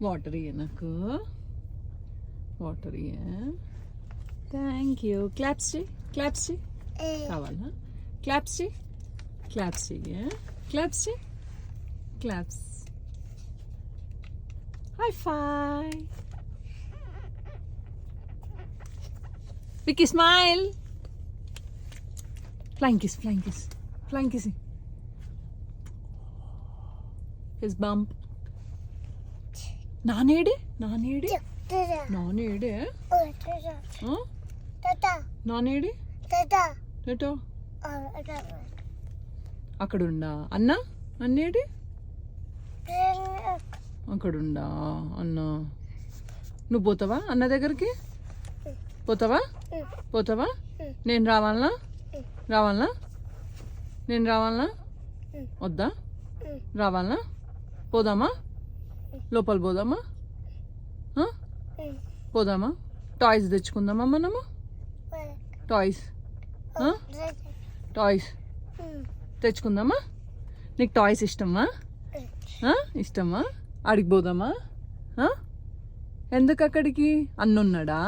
Water ఇయ్య నాకు, water ఇయ్య. Thank you. క్లాప్స్ చేయి, క్లాప్స్ చేయి. కావాలా? క్లాప్స్ చేయి, క్లాప్స్ చెయ్య, క్లాప్స్ చేయి, claps. High five. Vicky smile. Flying kiss, flying kiss, flying kiss. హిస్ బంప్. నానేడే, నానేడే, నానేడే, నానేడే. టటా అక్కడుండా అన్న, అన్నేడి అక్కడుండా అన్న. నువ్వు పోతావా అన్న దగ్గరికి? పోతావా? పోతావా? నేను రావాలనా? రావాలనా? నేను రావాలనా? వద్దా? రావాలనా? పోదామా? లోపల పోదామా? పోదామా? టాయ్స్ తెచ్చుకుందామా మనము? టాయ్స్, టాయ్స్ తెచ్చుకుందామా? నీకు టాయ్స్ ఇష్టమా? ఇష్టమా? అడిగి పోదామా? ఎందుకు అక్కడికి? అన్నున్నాడా?